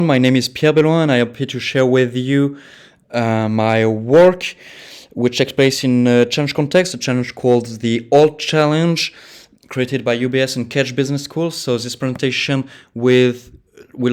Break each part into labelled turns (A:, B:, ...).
A: My name is Pierre Belloin and I am here to share with you my work, which takes place in a challenge context, a challenge called the HOLT Challenge, created by UBS and KEDGE Business School. So this presentation will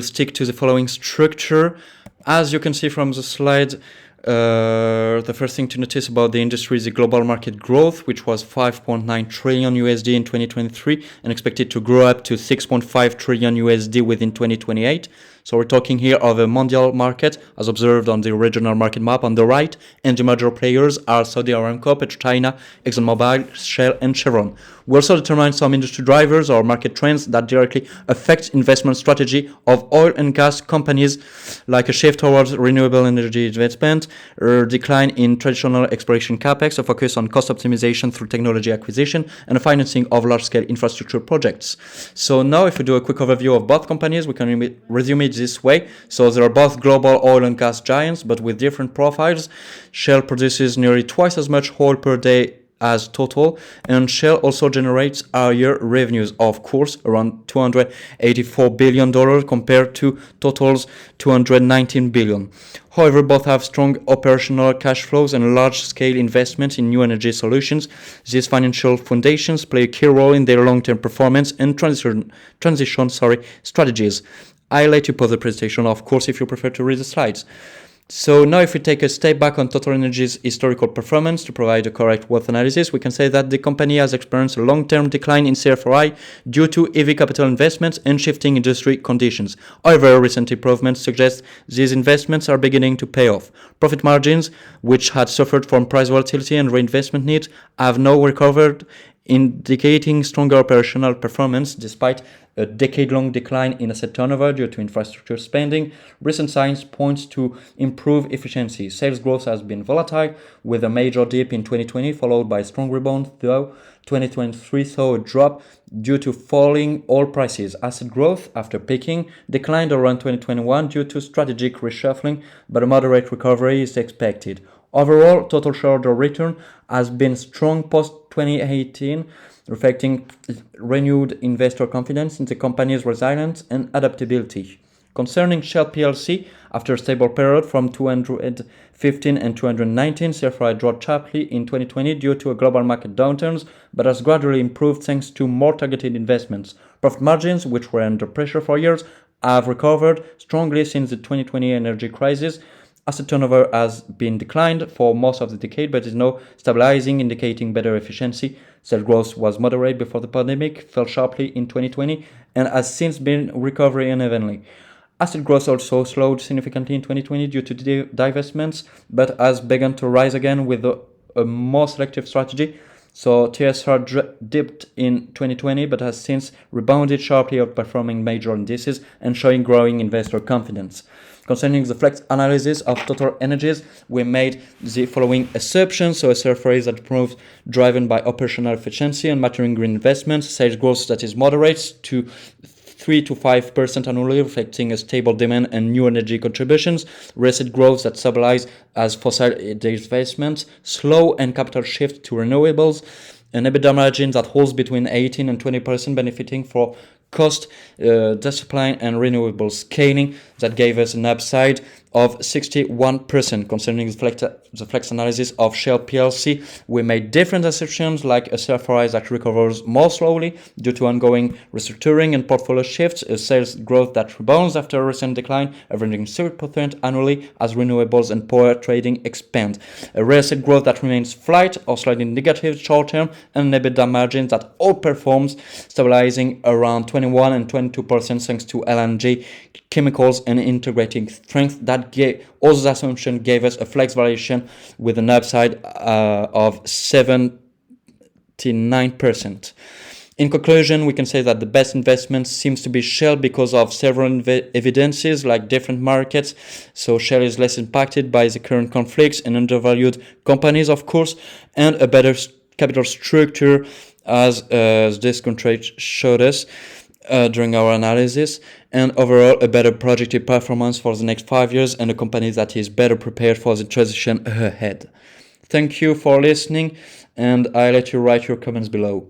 A: stick to the following structure. As you can see from the slide, the first thing to notice about the industry is the global market growth, which was 5.9 trillion USD in 2023 and expected to grow up to 6.5 trillion USD within 2028. So we're talking here of a mondial market as observed on the regional market map on the right, and the major players are Saudi Aramco, PetroChina, ExxonMobil, Shell, and Chevron. We also determine some industry drivers or market trends that directly affect investment strategy of oil and gas companies, like a shift towards renewable energy investment, a decline in traditional exploration capex, a focus on cost optimization through technology acquisition, and a financing of large-scale infrastructure projects. So now if we do a quick overview of both companies, we can resume it this way. So they are both global oil and gas giants, but with different profiles. Shell produces nearly twice as much oil per day as Total, and Shell also generates higher revenues, of course, around $284 billion compared to Total's $219 billion. However, both have strong operational cash flows and large-scale investments in new energy solutions. These financial foundations play a key role in their long-term performance and transition strategies. I'll let you pause the presentation, of course, if you prefer to read the slides. So now if we take a step back on Total Energy's historical performance to provide a correct worth analysis, we can say that the company has experienced a long-term decline in CFRI due to heavy capital investments and shifting industry conditions. However, recent improvements suggest these investments are beginning to pay off. Profit margins, which had suffered from price volatility and reinvestment needs, have now recovered, indicating stronger operational performance despite a decade-long decline in asset turnover due to infrastructure spending. Recent signs point to improved efficiency. Sales growth has been volatile, with a major dip in 2020 followed by a strong rebound, though 2023 saw a drop due to falling oil prices. Asset growth, after peaking, declined around 2021 due to strategic reshuffling, but a moderate recovery is expected. Overall, total shareholder return has been strong post-2018, reflecting renewed investor confidence in the company's resilience and adaptability. Concerning Shell plc, after a stable period from 215 and 219, CFRI dropped sharply in 2020 due to a global market downturns, but has gradually improved thanks to more targeted investments. Profit margins, which were under pressure for years, have recovered strongly since the 2020 energy crisis. Asset turnover has been declined for most of the decade, but is now stabilizing, indicating better efficiency. Sales growth was moderate before the pandemic, fell sharply in 2020, and has since been recovering unevenly. Asset growth also slowed significantly in 2020 due to divestments, but has begun to rise again with a more selective strategy. So TSR dipped in 2020, but has since rebounded sharply, outperforming major indices and showing growing investor confidence. Concerning the flex analysis of Total Energies, we made the following assumptions. So a surface that proves driven by operational efficiency and maturing green investments, sales growth that is moderate to 3 to 5% annually, reflecting a stable demand and new energy contributions, asset growth that stabilize as fossil divestments, slow and capital shift to renewables, an EBITDA margin that holds between 18 and 20%, benefiting from cost discipline and renewable scaling that gave us an upside of 61%. Concerning the flex analysis of Shell plc, we made different assumptions, like a CFRI that recovers more slowly due to ongoing restructuring and portfolio shifts, a sales growth that rebounds after a recent decline, averaging 3% annually as renewables and power trading expand, a real estate growth that remains flat or slightly negative short term, and an EBITDA margin that outperforms, stabilizing around 21 and 22% thanks to LNG, chemicals, and integrating strength. That all those assumptions gave us a flex valuation with an upside of 79%. In conclusion, we can say that the best investment seems to be Shell because of several evidences, like different markets. So Shell is less impacted by the current conflicts and undervalued companies, of course, and a better capital structure, as this contract showed us during our analysis, and overall a better projected performance for the next 5 years and a company that is better prepared for the transition ahead. Thank you for listening, and I'll let you write your comments below.